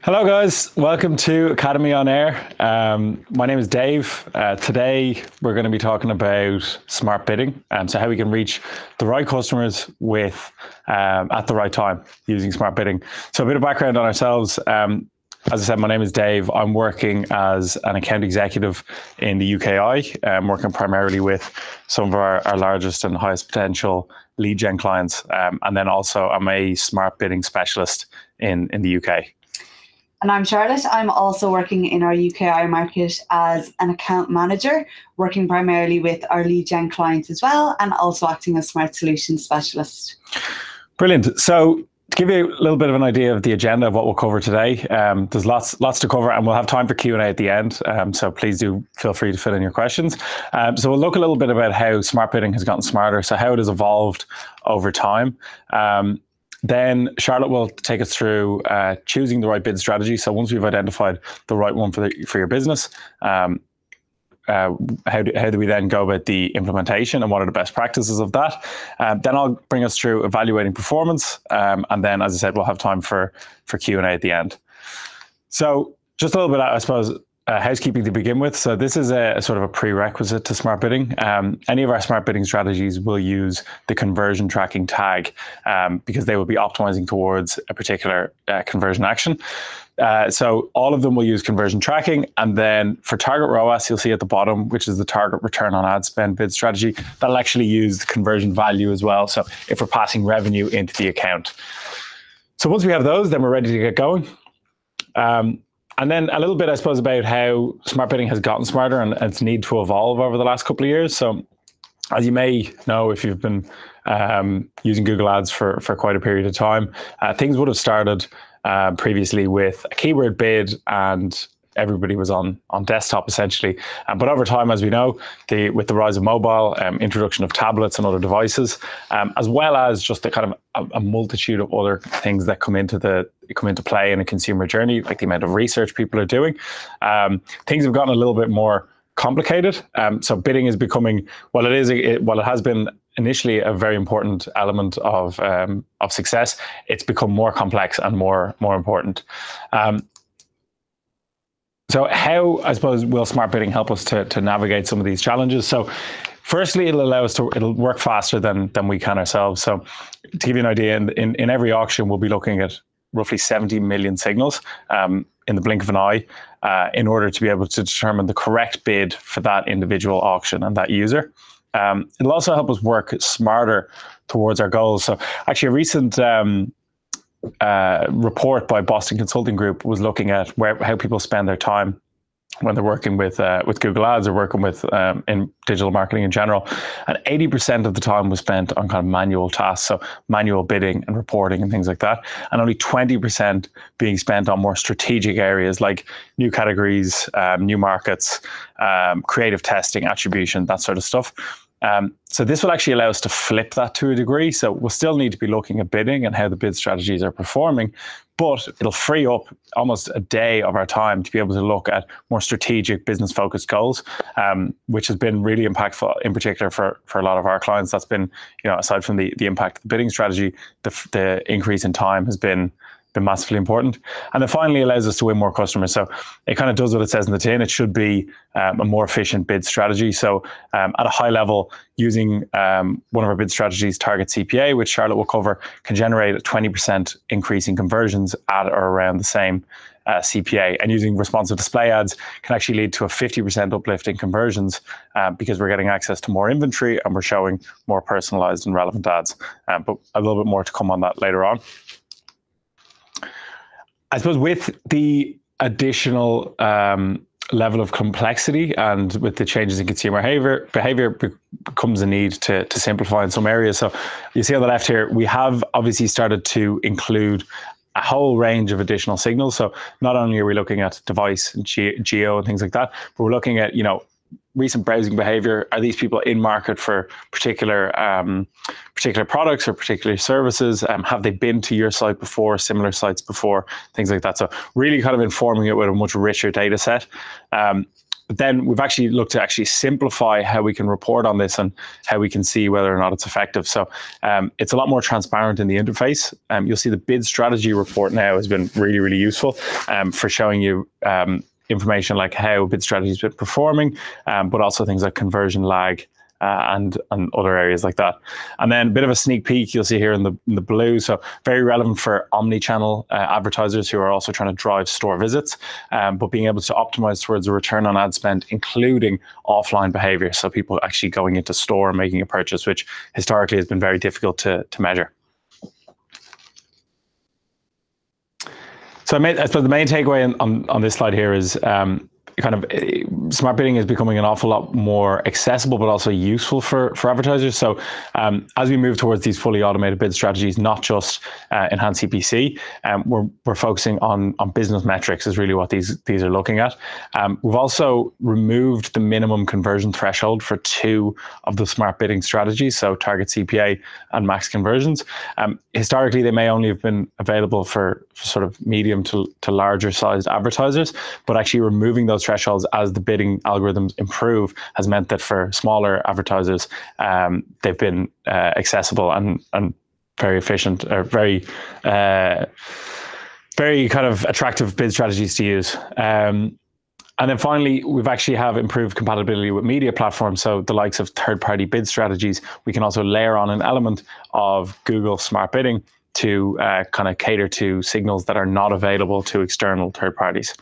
Hello guys, welcome to Academy on Air. My name is Dave. Today we're going to be talking about smart bidding, so how we can reach the right customers with at the right time using smart bidding. So a bit of background on ourselves. As I said, my name is Dave. I'm working as an account executive in the UKI. I'm working primarily with some of our largest and highest potential lead gen clients. And then also I'm a smart bidding specialist in the UK. And I'm Charlotte. I'm also working in our UKI market as an account manager, working primarily with our lead gen clients as well, and also acting as smart solutions specialist. Brilliant. So to give you a little bit of an idea of the agenda of what we'll cover today, there's lots to cover, and we'll have time for Q&A at the end. So please do feel free to fill in your questions. So we'll look a little bit about how smart bidding has gotten smarter, so how it has evolved over time. Then Charlotte will take us through choosing the right bid strategy. So once we've identified the right one for your business, how do we then go about the implementation and what are the best practices of that? Then I'll bring us through evaluating performance. And then, as I said, we'll have time for Q&A at the end. So just a little bit, I suppose, housekeeping to begin with. So this is a sort of a prerequisite to smart bidding. Any of our smart bidding strategies will use the conversion tracking tag because they will be optimizing towards a particular conversion action. So all of them will use conversion tracking. And then for Target ROAS, you'll see at the bottom, which is the target return on ad spend bid strategy, that'll actually use the conversion value as well. So if we're passing revenue into the account. So once we have those, then we're ready to get going. And then a little bit, I suppose, about how smart bidding has gotten smarter and its need to evolve over the last couple of years. So as you may know, if you've been using Google Ads for quite a period of time, things would have started previously with a keyword bid and everybody was on desktop essentially. But over time, as we know, with the rise of mobile, introduction of tablets and other devices, as well as just the kind of a multitude of other things that come into play in a consumer journey, like the amount of research people are doing, things have gotten a little bit more complicated. So bidding is becoming, while it has been initially a very important element of success, it's become more complex and more important. So how, I suppose, will smart bidding help us to navigate some of these challenges? So firstly, it'll work faster than we can ourselves. So to give you an idea, in every auction, we'll be looking at roughly 70 million signals in the blink of an eye in order to be able to determine the correct bid for that individual auction and that user. It'll also help us work smarter towards our goals. So actually a recent report by Boston Consulting Group was looking at how people spend their time when they're working with Google Ads or working with in digital marketing in general, and 80% of the time was spent on kind of manual tasks, so manual bidding and reporting and things like that, and only 20% being spent on more strategic areas like new categories, new markets, creative testing, attribution, that sort of stuff. So this will actually allow us to flip that to a degree. So we'll still need to be looking at bidding and how the bid strategies are performing, but it'll free up almost a day of our time to be able to look at more strategic business-focused goals, which has been really impactful, in particular for a lot of our clients. That's been, aside from the impact of the bidding strategy, the increase in time has been massively important. And then finally allows us to win more customers. So it kind of does what it says in the tin. It should be a more efficient bid strategy. So at a high level, using one of our bid strategies, Target CPA, which Charlotte will cover, can generate a 20% increase in conversions at or around the same CPA. And using responsive display ads can actually lead to a 50% uplift in conversions because we're getting access to more inventory and we're showing more personalized and relevant ads. But a little bit more to come on that later on. I suppose with the additional level of complexity and with the changes in consumer behavior becomes a need to simplify in some areas. So you see on the left here, we have obviously started to include a whole range of additional signals. So not only are we looking at device and geo and things like that, but we're looking at, recent browsing behavior. Are these people in market for particular products or particular services? Have they been to your site before, similar sites before, things like that? So really kind of informing it with a much richer data set. But then we've actually looked to actually simplify how we can report on this and how we can see whether or not it's effective. So it's a lot more transparent in the interface. You'll see the bid strategy report now has been really, really useful for showing you information like how bid strategy has been performing, but also things like conversion lag, and other areas like that. And then a bit of a sneak peek you'll see here in the blue. So very relevant for omni-channel advertisers who are also trying to drive store visits, but being able to optimize towards a return on ad spend, including offline behavior. So people actually going into store and making a purchase, which historically has been very difficult to measure. So I suppose the main takeaway on this slide here is kind of smart bidding is becoming an awful lot more accessible, but also useful for advertisers. So as we move towards these fully automated bid strategies, not just enhanced CPC, we're focusing on business metrics is really what these are looking at. We've also removed the minimum conversion threshold for 2 of the smart bidding strategies, so target CPA and max conversions. Historically, they may only have been available for sort of medium to larger sized advertisers, but actually removing those thresholds as the bidding algorithms improve has meant that for smaller advertisers, they've been accessible and very efficient, or very kind of attractive bid strategies to use. And then finally, we've actually have improved compatibility with media platforms. So the likes of third-party bid strategies, we can also layer on an element of Google Smart Bidding to kind of cater to signals that are not available to external third parties.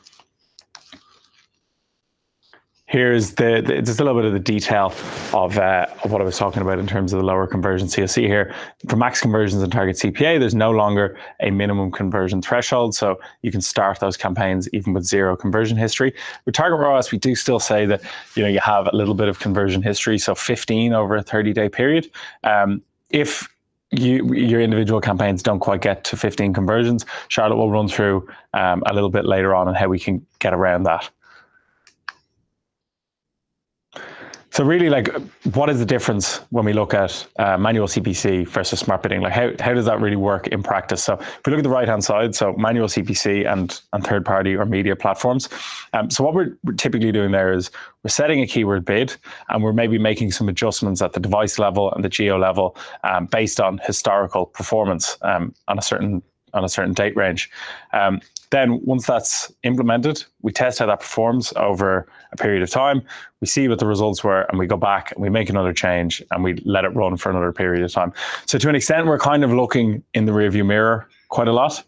Here's just a little bit of the detail of what I was talking about in terms of the lower conversions. So you'll see here, for max conversions and target CPA, there's no longer a minimum conversion threshold. So you can start those campaigns even with 0 conversion history. With Target ROAS, we do still say that you have a little bit of conversion history, so 15 over a 30-day period. If your individual campaigns don't quite get to 15 conversions, Charlotte will run through a little bit later on how we can get around that. So really, like, what is the difference when we look at manual CPC versus smart bidding? Like, how does that really work in practice? So if we look at the right-hand side, so manual CPC and third-party or media platforms. So what we're typically doing there is we're setting a keyword bid, and we're maybe making some adjustments at the device level and the geo level based on historical performance on a certain date range. Then once that's implemented, we test how that performs over a period of time. We see what the results were, and we go back and we make another change and we let it run for another period of time. So to an extent, we're kind of looking in the rearview mirror quite a lot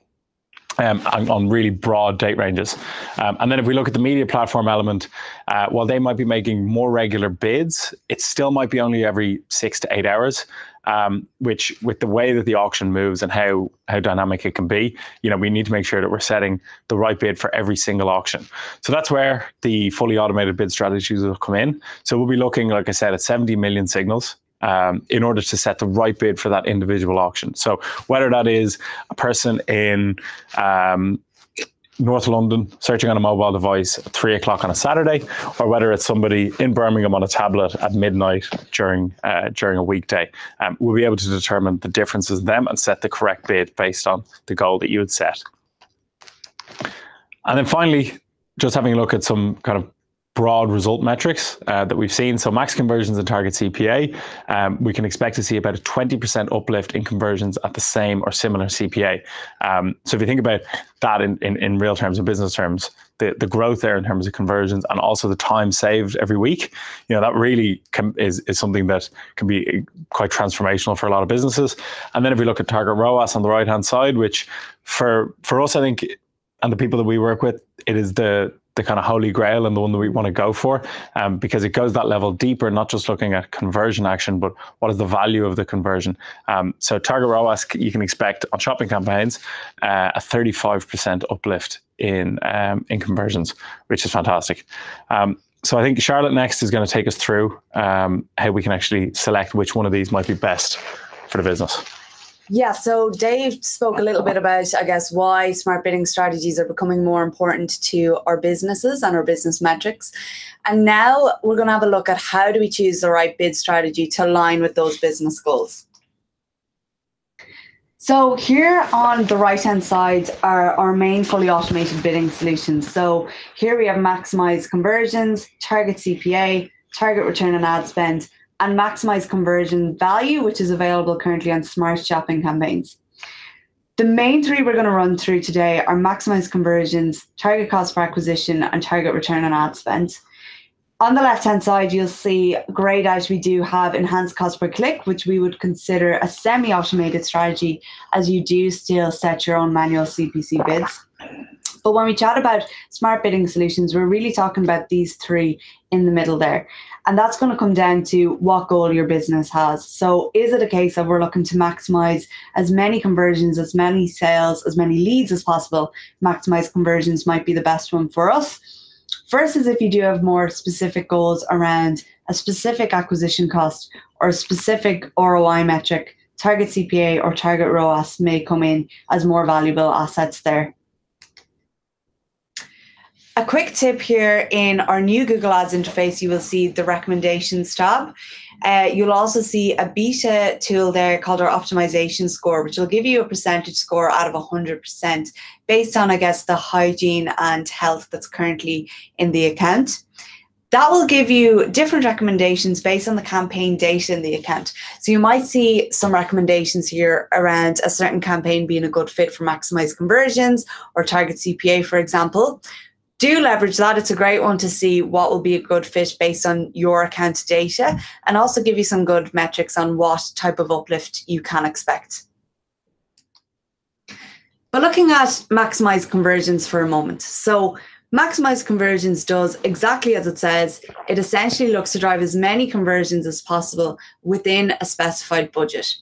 on really broad date ranges. And then if we look at the media platform element, while they might be making more regular bids, it still might be only every 6 to 8 hours. Which, with the way that the auction moves and how dynamic it can be, we need to make sure that we're setting the right bid for every single auction. So that's where the fully automated bid strategies will come in. So we'll be looking, like I said, at 70 million signals in order to set the right bid for that individual auction. So whether that is a person in North London searching on a mobile device at 3 o'clock on a Saturday, or whether it's somebody in Birmingham on a tablet at midnight during a weekday, we'll be able to determine the differences in them and set the correct bid based on the goal that you would set. And then finally, just having a look at some kind of broad result metrics that we've seen. So max conversions and target CPA, we can expect to see about a 20% uplift in conversions at the same or similar CPA. So if you think about that in real terms, in business terms, the growth there in terms of conversions and also the time saved every week, that really is something that can be quite transformational for a lot of businesses. And then if we look at target ROAS on the right-hand side, which for us, I think, and the people that we work with, it is the kind of holy grail and the one that we want to go for, because it goes that level deeper, not just looking at conversion action, but what is the value of the conversion. So target ROAS, you can expect on shopping campaigns a 35% uplift in conversions, which is fantastic. So I think Charlotte next is going to take us through how we can actually select which one of these might be best for the business. Yeah, so Dave spoke a little bit about, I guess, why smart bidding strategies are becoming more important to our businesses and our business metrics. And now we're going to have a look at how do we choose the right bid strategy to align with those business goals. So here on the right-hand side are our main fully automated bidding solutions. So here we have maximize conversions, target CPA, target return on ad spend, and maximize conversion value, which is available currently on smart shopping campaigns. The main three we're going to run through today are maximize conversions, target cost per acquisition, and target return on ad spend. On the left-hand side, you'll see grayed out we do have enhanced cost per click, which we would consider a semi-automated strategy, as you do still set your own manual CPC bids. But when we chat about smart bidding solutions, we're really talking about these three in the middle there. And that's going to come down to what goal your business has. So is it a case of we're looking to maximize as many conversions, as many sales, as many leads as possible? Maximize conversions might be the best one for us. Versus if you do have more specific goals around a specific acquisition cost or a specific ROI metric, target CPA or target ROAS may come in as more valuable assets there. A quick tip here: in our new Google Ads interface, you will see the recommendations tab. You'll also see a beta tool there called our optimization score, which will give you a percentage score out of 100% based on, I guess, the hygiene and health that's currently in the account. That will give you different recommendations based on the campaign data in the account. So you might see some recommendations here around a certain campaign being a good fit for maximize conversions or target CPA, for example. Do leverage that. It's a great one to see what will be a good fit based on your account data, and also give you some good metrics on what type of uplift you can expect. But looking at maximize conversions for a moment. So maximize conversions does exactly as it says. It essentially looks to drive as many conversions as possible within a specified budget.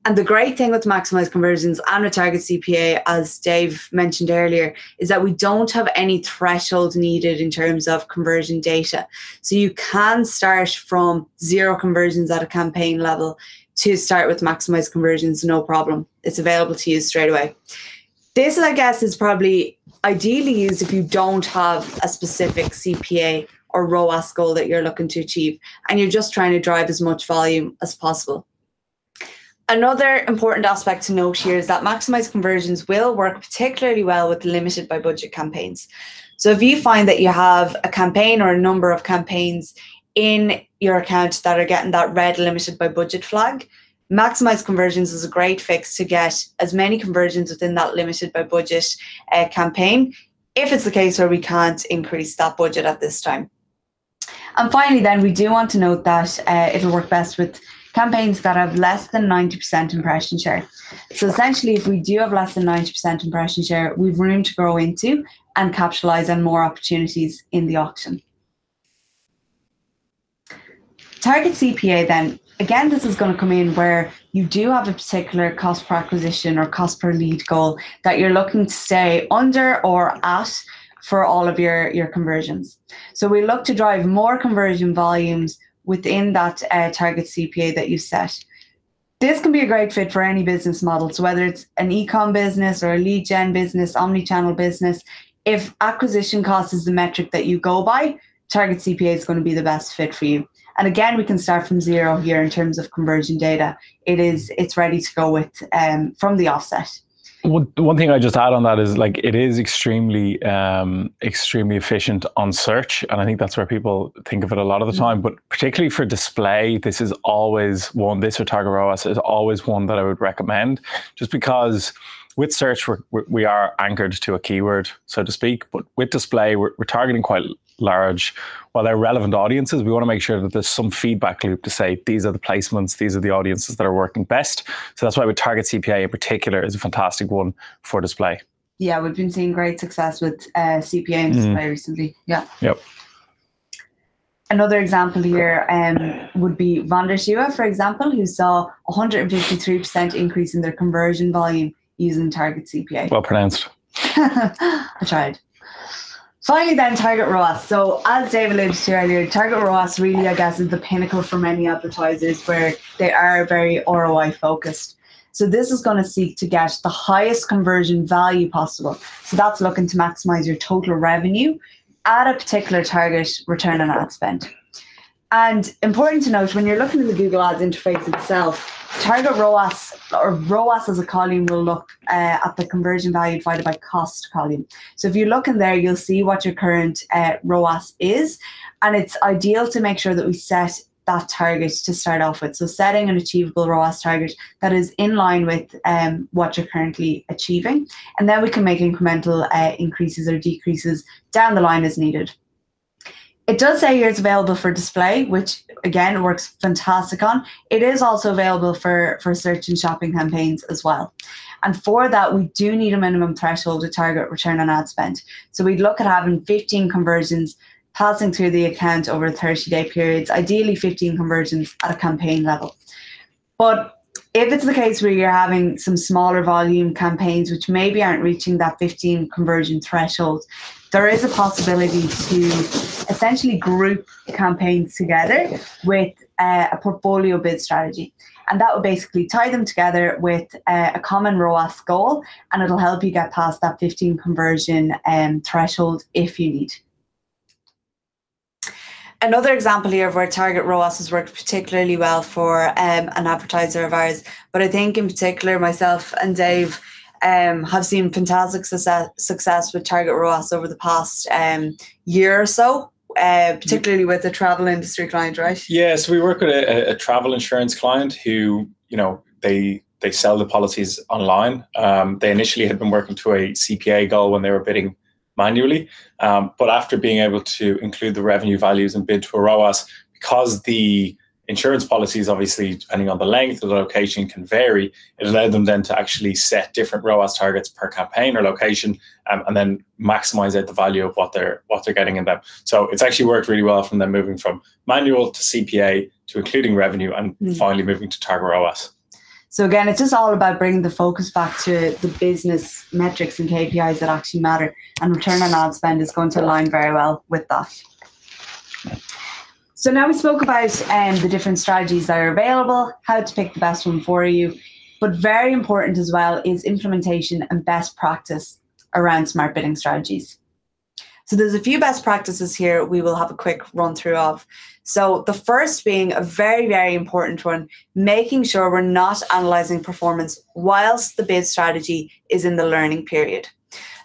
And the great thing with maximize conversions and with target CPA, as Dave mentioned earlier, is that we don't have any threshold needed in terms of conversion data. So you can start from 0 conversions at a campaign level to start with maximize conversions, no problem. It's available to you straight away. This, I guess, is probably ideally used if you don't have a specific CPA or ROAS goal that you're looking to achieve, and you're just trying to drive as much volume as possible. Another important aspect to note here is that maximize conversions will work particularly well with limited by budget campaigns. So if you find that you have a campaign or a number of campaigns in your account that are getting that red limited by budget flag, maximize conversions is a great fix to get as many conversions within that limited by budget campaign, if it's the case where we can't increase that budget at this time. And finally, then, we do want to note that it'll work best with campaigns that have less than 90% impression share. So essentially, if we do have less than 90% impression share, we've room to grow into and capitalize on more opportunities in the auction. Target CPA then, again, this is going to come in where you do have a particular cost per acquisition or cost per lead goal that you're looking to stay under or at for all of your conversions. So we look to drive more conversion volumes within that target CPA that you set. This can be a great fit for any business model. So whether it's an e-com business or a lead gen business, omni-channel business, if acquisition cost is the metric that you go by, target CPA is going to be the best fit for you. And again, we can start from 0 here in terms of conversion data. It's ready to go with from the offset. One thing I just add on that is, like, it is extremely efficient on search, and I think that's where people think of it a lot of the time. But particularly for display, this is always one. This or Target ROAS is always one that I would recommend, just because with search we are anchored to a keyword, so to speak. But with display, we're targeting quite large, while they're relevant audiences. We want to make sure that there's some feedback loop to say these are the placements, these are the audiences that are working best. So that's why with target CPA in particular is a fantastic one for display. Yeah, we've been seeing great success with CPA and display recently. Yeah. Yep. Another example here would be Van der Schuwe, for example, who saw 153% increase in their conversion volume using target CPA. Well pronounced. I tried. Finally then, target ROAS. So as Dave alluded to earlier, target ROAS really, I guess, is the pinnacle for many advertisers where they are very ROI focused. So this is going to seek to get the highest conversion value possible. So that's looking to maximize your total revenue at a particular target return on ad spend. And important to note, when you're looking at the Google Ads interface itself, Target ROAS, or ROAS as a column, will look at the conversion value divided by cost column. So if you look in there, you'll see what your current ROAS is, and it's ideal to make sure that we set that target to start off with. So setting an achievable ROAS target that is in line with what you're currently achieving, and then we can make incremental increases or decreases down the line as needed. It does say here it's available for display, which again works fantastic on. It is also available for search and shopping campaigns as well. And for that, we do need a minimum threshold to target return on ad spend. So we'd look at having 15 conversions passing through the account over 30-day periods, ideally 15 conversions at a campaign level. But if it's the case where you're having some smaller volume campaigns which maybe aren't reaching that 15 conversion threshold, there is a possibility to essentially group campaigns together with a portfolio bid strategy. And that would basically tie them together with a common ROAS goal, and it'll help you get past that 15 conversion threshold if you need. Another example here of where Target ROAS has worked particularly well for an advertiser of ours, but I think in particular myself and Dave have seen fantastic success with Target ROAS over the past year or so, particularly with the travel industry client, right? Yeah, so we work with a travel insurance client who, they sell the policies online. They initially had been working to a CPA goal when they were bidding manually, but after being able to include the revenue values and bid to a ROAS, because the insurance policies, obviously, depending on the length of the location, can vary, it allowed them then to actually set different ROAS targets per campaign or location, and then maximize out the value of what they're getting in them. So it's actually worked really well from them moving from manual to CPA to including revenue, and finally moving to Target ROAS. So again, it's just all about bringing the focus back to the business metrics and KPIs that actually matter, and return on ad spend is going to align very well with that. So now we spoke about the different strategies that are available, how to pick the best one for you, but very important as well is implementation and best practice around smart bidding strategies. So there's a few best practices here we will have a quick run through of. So the first being a very, very important one, making sure we're not analyzing performance whilst the bid strategy is in the learning period.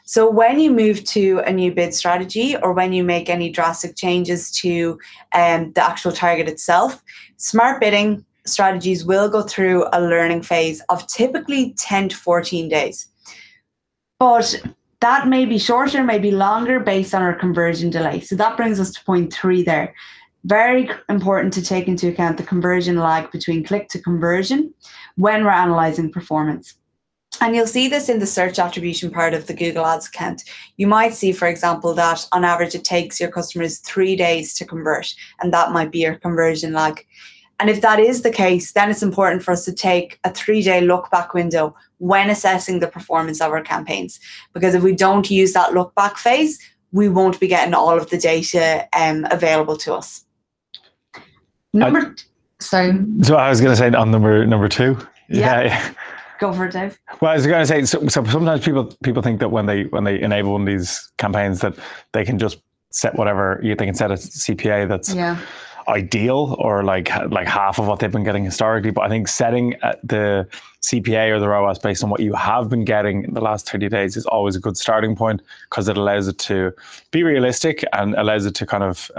So when you move to a new bid strategy, or when you make any drastic changes to the actual target itself, smart bidding strategies will go through a learning phase of typically 10 to 14 days. But that may be shorter, may be longer based on our conversion delay. So that brings us to point 3 there. Very important to take into account the conversion lag between click to conversion when we're analyzing performance. And you'll see this in the search attribution part of the Google Ads account. You might see, for example, that on average it takes your customers 3 days to convert, and that might be your conversion lag. And if that is the case, then it's important for us to take a 3-day look back window when assessing the performance of our campaigns. Because if we don't use that look back phase, we won't be getting all of the data available to us. So I was going to say on number 2. Yeah. Go for it, Dave. Well, I was going to say, so sometimes people think that when they enable one of these campaigns that they can just set whatever, they can set a CPA that's ideal, or like half of what they've been getting historically. But I think setting the CPA or the ROAS based on what you have been getting in the last 30 days is always a good starting point, because it allows it to be realistic and allows it to kind of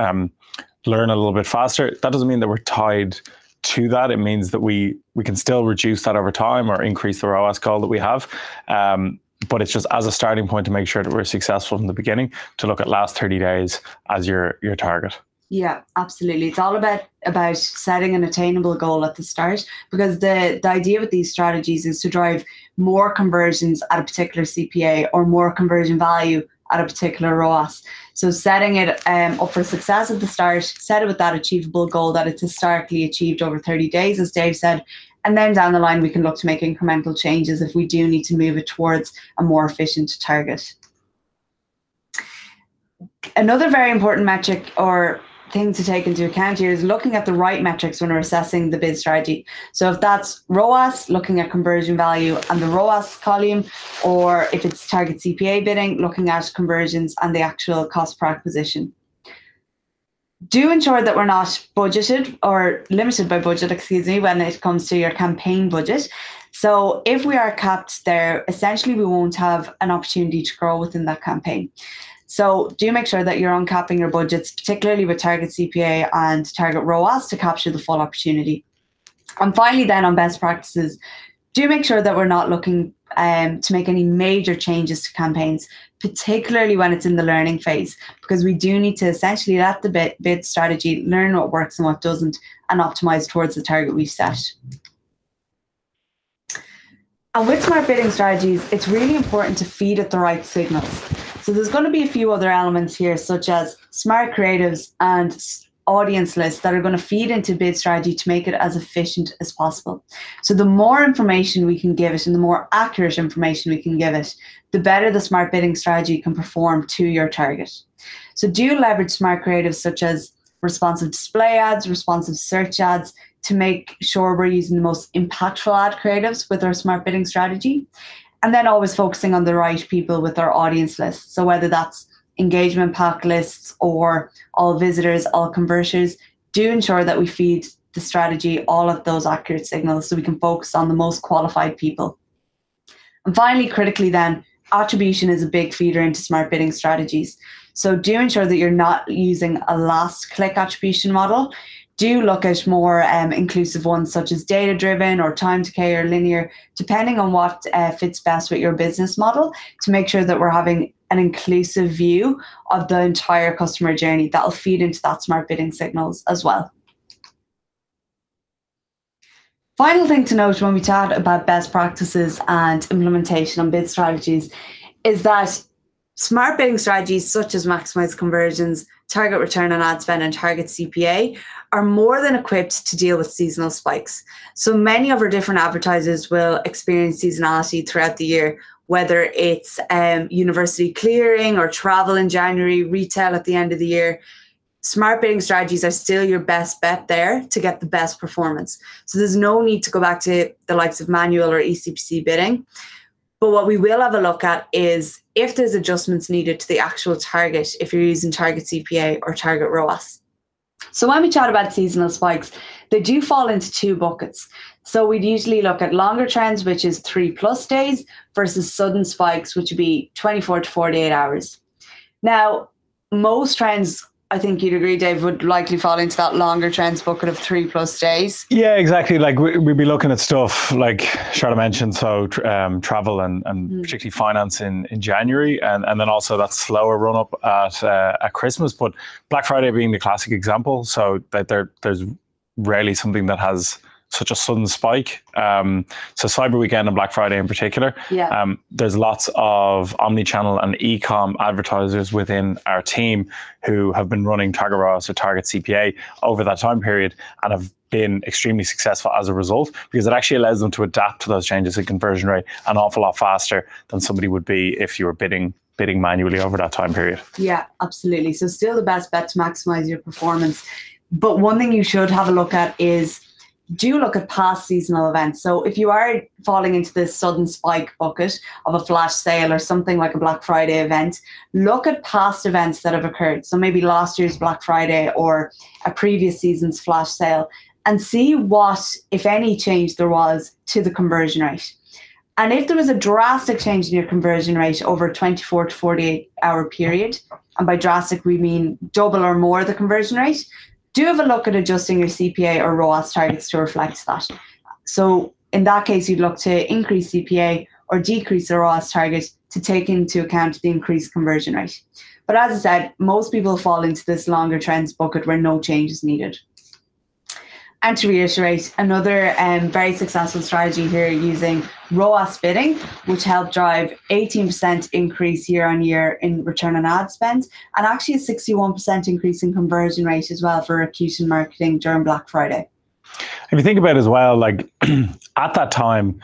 learn a little bit faster. That doesn't mean that we're tied to that. It means that we can still reduce that over time or increase the ROAS goal that we have. But it's just as a starting point to make sure that we're successful from the beginning, to look at last 30 days as your target. Yeah, absolutely. It's all about setting an attainable goal at the start, because the idea with these strategies is to drive more conversions at a particular CPA or more conversion value at a particular ROAS. So setting it up for success at the start, set it with that achievable goal that it's historically achieved over 30 days, as Dave said, and then down the line we can look to make incremental changes if we do need to move it towards a more efficient target. Another very important metric or thing to take into account here is looking at the right metrics when we're assessing the bid strategy. So if that's ROAS, looking at conversion value and the ROAS column, or if it's target CPA bidding, looking at conversions and the actual cost per acquisition. Do ensure that we're not budgeted or limited by budget, when it comes to your campaign budget. So if we are capped there, essentially we won't have an opportunity to grow within that campaign. So do make sure that you're uncapping your budgets, particularly with Target CPA and Target ROAS, to capture the full opportunity. And finally then, on best practices, do make sure that we're not looking to make any major changes to campaigns, particularly when it's in the learning phase, because we do need to essentially let the bid strategy learn what works and what doesn't, and optimize towards the target we've set. And with smart bidding strategies, it's really important to feed it the right signals. So there's going to be a few other elements here, such as smart creatives and audience lists that are going to feed into bid strategy to make it as efficient as possible. So the more information we can give it and the more accurate information we can give it, the better the smart bidding strategy can perform to your target. So do leverage smart creatives such as responsive display ads, responsive search ads, to make sure we're using the most impactful ad creatives with our smart bidding strategy. And then always focusing on the right people with our audience lists. So whether that's engagement pack lists or all visitors, all converters, do ensure that we feed the strategy all of those accurate signals so we can focus on the most qualified people. And finally, critically then, attribution is a big feeder into smart bidding strategies. So do ensure that you're not using a last click attribution model. Do look at more inclusive ones such as data-driven or time decay or linear, depending on what fits best with your business model, to make sure that we're having an inclusive view of the entire customer journey that will feed into that smart bidding signals as well. Final thing to note when we chat about best practices and implementation on bid strategies is that smart bidding strategies such as maximize conversions, target return on ad spend, and target CPA are more than equipped to deal with seasonal spikes. So many of our different advertisers will experience seasonality throughout the year, whether it's university clearing or travel in January, retail at the end of the year. Smart bidding strategies are still your best bet there to get the best performance. So there's no need to go back to the likes of manual or ECPC bidding. But what we will have a look at is if there's adjustments needed to the actual target, if you're using Target CPA or Target ROAS. So when we chat about seasonal spikes, they do fall into two buckets. So we'd usually look at longer trends, which is 3+ days, versus sudden spikes, which would be 24 to 48 hours. Now, most trends, I think you'd agree, Dave, would likely fall into that longer trends bucket of 3+ days. Yeah, exactly. Like we'd be looking at stuff like Charlotte mentioned, so travel and particularly finance in January, and then also that slower run up at Christmas. But Black Friday being the classic example, so that there's rarely something that has such a sudden spike. So Cyber Weekend and Black Friday in particular, there's lots of omni-channel and e-com advertisers within our team who have been running Target ROAS or Target CPA over that time period and have been extremely successful as a result, because it actually allows them to adapt to those changes in conversion rate an awful lot faster than somebody would be if you were bidding manually over that time period. Yeah, absolutely. So still the best bet to maximize your performance. But one thing you should have a look at is do look at past seasonal events. So if you are falling into this sudden spike bucket of a flash sale or something like a Black Friday event, look at past events that have occurred. So maybe last year's Black Friday or a previous season's flash sale, and see what, if any, change there was to the conversion rate. And if there was a drastic change in your conversion rate over a 24 to 48 hour period, and by drastic we mean double or more the conversion rate, do have a look at adjusting your CPA or ROAS targets to reflect that. So in that case, you'd look to increase CPA or decrease the ROAS target to take into account the increased conversion rate. But as I said, most people fall into this longer trends bucket where no change is needed. And to reiterate, another very successful strategy here using ROAS bidding, which helped drive 18% increase year on year in return on ad spend, and actually a 61% increase in conversion rate as well for acute marketing during Black Friday. If you think about it as well, like at that time,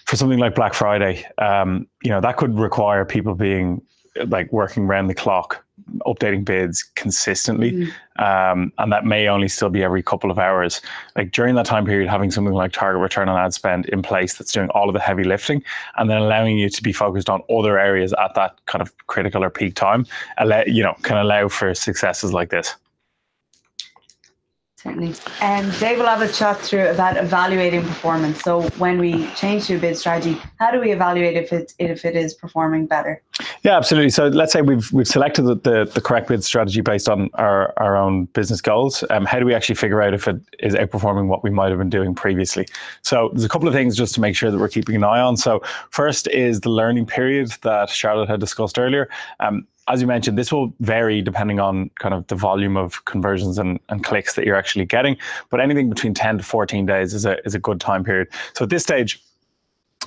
for something like Black Friday, that could require people being like working around the clock, updating bids consistently, and that may only still be every couple of hours. Like during that time period, having something like target return on ad spend in place that's doing all of the heavy lifting, and then allowing you to be focused on other areas at that kind of critical or peak time, can allow for successes like this. Certainly. And Dave will have a chat through about evaluating performance. So when we change to a bid strategy, how do we evaluate if it is performing better? Yeah, absolutely. So let's say we've selected the correct bid strategy based on our own business goals. How do we actually figure out if it is outperforming what we might have been doing previously? So there's a couple of things just to make sure that we're keeping an eye on. So first is the learning period that Charlotte had discussed earlier. As you mentioned, this will vary depending on kind of the volume of conversions and clicks that you're actually getting. But anything between 10 to 14 days is a good time period. So at this stage,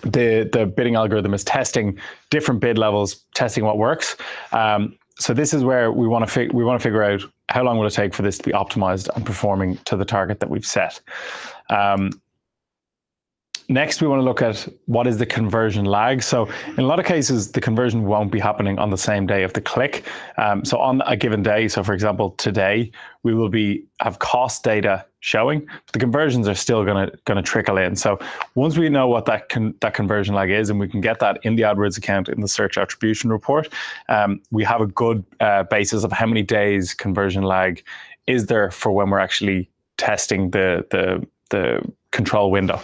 the bidding algorithm is testing different bid levels, testing what works. So this is where we want to figure out how long will it take for this to be optimized and performing to the target that we've set. Next, we want to look at what is the conversion lag. So in a lot of cases, the conversion won't be happening on the same day of the click. So on a given day, so for example, today, we will have cost data showing, but the conversions are still going to trickle in. So once we know what that conversion lag is, and we can get that in the AdWords account in the search attribution report, we have a good basis of how many days conversion lag is there for when we're actually testing the control window.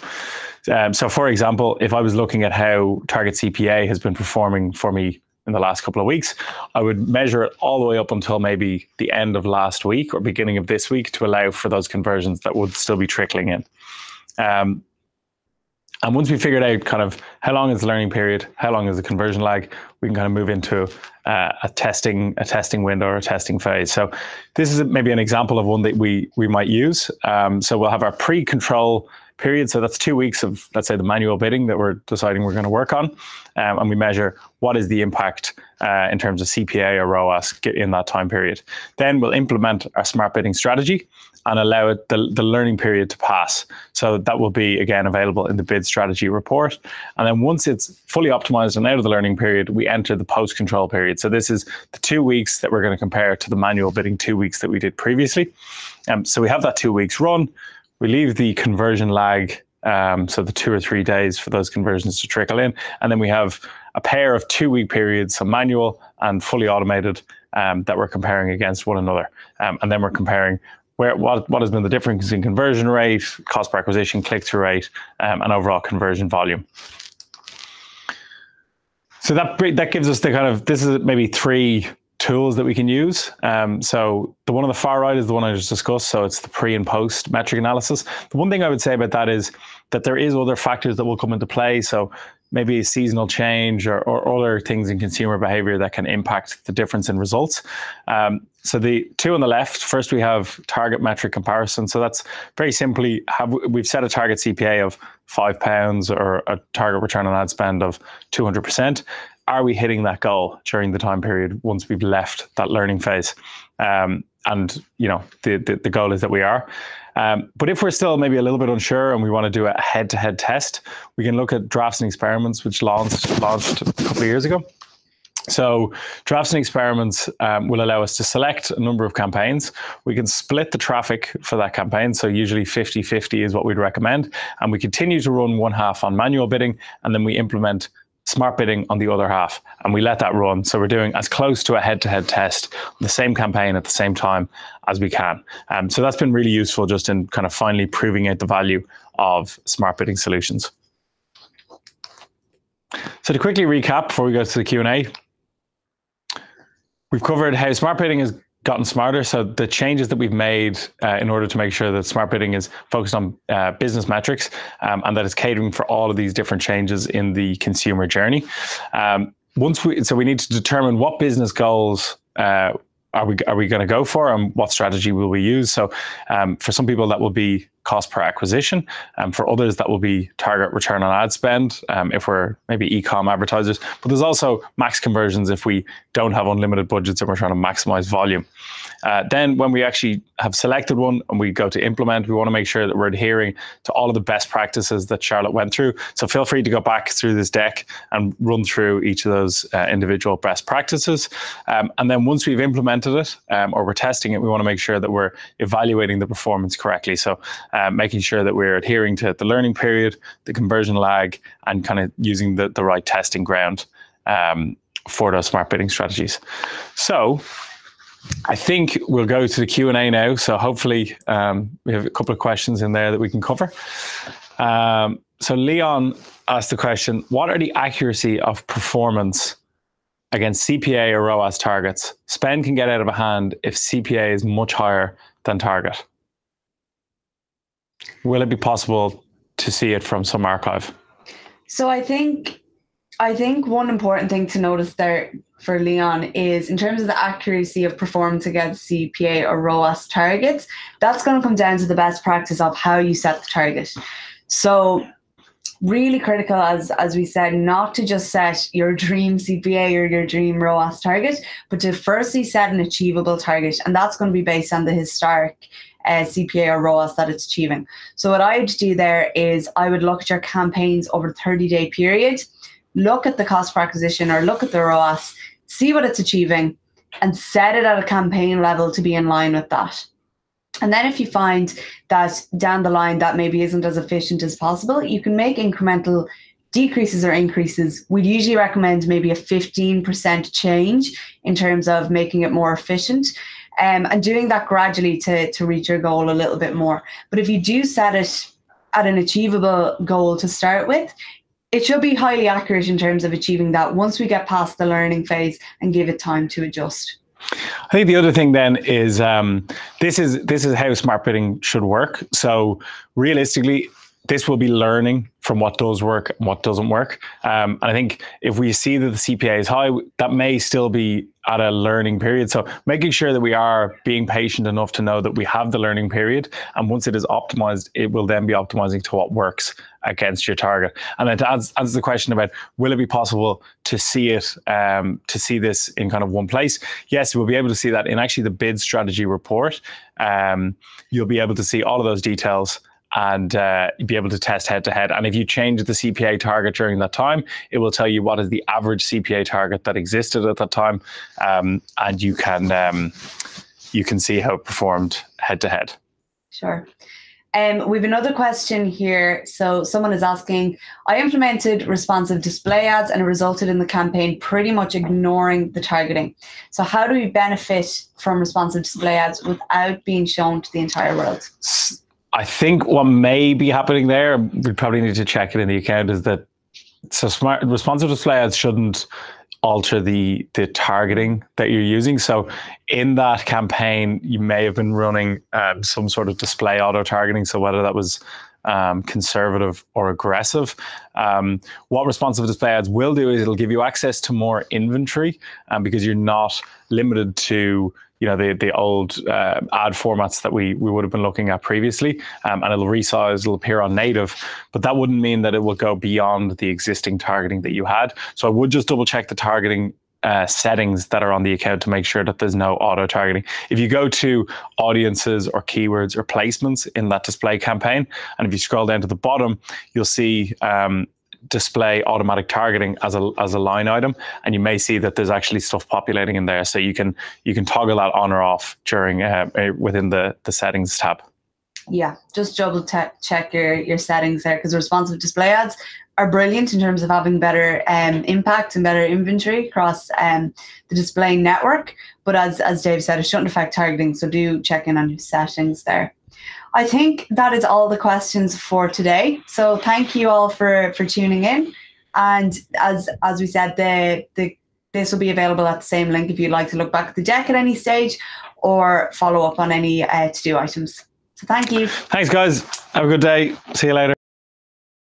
So for example, if I was looking at how Target CPA has been performing for me in the last couple of weeks, I would measure it all the way up until maybe the end of last week or beginning of this week to allow for those conversions that would still be trickling in. And once we figured out kind of how long is the learning period, how long is the conversion lag, we can kind of move into a testing window or a testing phase. So this is maybe an example of one that we might use. So we'll have our pre-control period. So that's 2 weeks of, let's say, the manual bidding that we're deciding we're going to work on. And we measure what is the impact in terms of CPA or ROAS in that time period. Then we'll implement our smart bidding strategy and allow it the learning period to pass. So that will be, again, available in the bid strategy report. And then once it's fully optimized and out of the learning period, we enter the post-control period. So this is the 2 weeks that we're going to compare to the manual bidding 2 weeks that we did previously. So we have that 2 weeks run. We leave the conversion lag, so the 2 or 3 days for those conversions to trickle in. And then we have a pair of 2 week periods, so manual and fully automated, that we're comparing against one another. And then we're comparing what has been the difference in conversion rate, cost per acquisition, click-through rate, and overall conversion volume. So that gives us this is maybe 3 tools that we can use. So the one on the far right is the one I just discussed. So it's the pre and post metric analysis. The one thing I would say about that is that there is other factors that will come into play. So maybe a seasonal change or other things in consumer behavior that can impact the difference in results. So the 2 on the left, first we have target metric comparison. So that's very simply, we've set a target CPA of £5 or a target return on ad spend of 200%. Are we hitting that goal during the time period once we've left that learning phase? And the goal is that we are. But if we're still maybe a little bit unsure and we want to do a head-to-head test, we can look at Drafts and Experiments, which launched a couple of years ago. So Drafts and Experiments will allow us to select a number of campaigns. We can split the traffic for that campaign. So usually 50-50 is what we'd recommend. And we continue to run one half on manual bidding, and then we implement smart bidding on the other half, and we let that run. So we're doing as close to a head-to-head test on the same campaign at the same time as we can. So that's been really useful just in kind of finally proving out the value of smart bidding solutions. So to quickly recap before we go to the Q&A, we've covered how smart bidding has gotten smarter. So the changes that we've made in order to make sure that smart bidding is focused on business metrics and that it's catering for all of these different changes in the consumer journey. So we need to determine what business goals are we going to go for and what strategy will we use. So for some people that will be cost per acquisition, for others that will be target return on ad spend if we're maybe e-com advertisers, but there's also max conversions if we don't have unlimited budgets and we're trying to maximize volume. Then when we actually have selected one and we go to implement, we want to make sure that we're adhering to all of the best practices that Charlotte went through. So feel free to go back through this deck and run through each of those individual best practices. And then once we've implemented it or we're testing it, we want to make sure that we're evaluating the performance correctly. So making sure that we're adhering to the learning period, the conversion lag, and kind of using the right testing ground for those smart bidding strategies. So I think we'll go to the Q&A now. So hopefully we have a couple of questions in there that we can cover. So Leon asked the question, what are the accuracy of performance against CPA or ROAS targets? Spend can get out of hand if CPA is much higher than target. Will it be possible to see it from some archive? So I think one important thing to notice there for Leon is in terms of the accuracy of performance against CPA or ROAS targets, that's going to come down to the best practice of how you set the target. So really critical, as we said, not to just set your dream CPA or your dream ROAS target, but to firstly set an achievable target. And that's going to be based on the historic CPA or ROAS that it's achieving. So what I would do there is I would look at your campaigns over a 30-day period, look at the cost per acquisition or look at the ROAS, see what it's achieving, and set it at a campaign level to be in line with that. And then if you find that down the line that maybe isn't as efficient as possible, you can make incremental decreases or increases. We'd usually recommend maybe a 15% change in terms of making it more efficient, and doing that gradually to reach your goal a little bit more. But if you do set it at an achievable goal to start with, it should be highly accurate in terms of achieving that once we get past the learning phase and give it time to adjust. I think the other thing then is this is how smart bidding should work. So realistically, this will be learning from what does work and what doesn't work. And I think if we see that the CPA is high, that may still be at a learning period. So making sure that we are being patient enough to know that we have the learning period. And once it is optimized, it will then be optimizing to what works against your target. And it answers the question about, will it be possible to see it, to see this in kind of one place? Yes, we'll be able to see that in actually the bid strategy report. You'll be able to see all of those details and be able to test head to head. And if you change the CPA target during that time, it will tell you what is the average CPA target that existed at that time. And you can see how it performed head to head. Sure. We have another question here. So someone is asking, I implemented responsive display ads and it resulted in the campaign pretty much ignoring the targeting. So how do we benefit from responsive display ads without being shown to the entire world? I think what may be happening there, we probably need to check it in the account, is that responsive display ads shouldn't alter the targeting that you're using. So in that campaign, you may have been running some sort of display auto targeting. So whether that was conservative or aggressive. What responsive display ads will do is it'll give you access to more inventory because you're not limited to the old ad formats that we would have been looking at previously, and it'll resize, it'll appear on native, but that wouldn't mean that it will go beyond the existing targeting that you had. So I would just double check the targeting settings that are on the account to make sure that there's no auto targeting. If you go to audiences or keywords or placements in that display campaign, and if you scroll down to the bottom, you'll see display automatic targeting as a line item, and you may see that there's actually stuff populating in there, so you can toggle that on or off during within the settings tab. Yeah, just double check your settings there, because responsive display ads are brilliant in terms of having better impact and better inventory across the display network, but as Dave said, it shouldn't affect targeting, so do check in on your settings there. I think that is all the questions for today. So thank you all for tuning in. And as we said, this will be available at the same link if you'd like to look back at the deck at any stage or follow up on any to-do items. So thank you. Thanks, guys. Have a good day. See you later.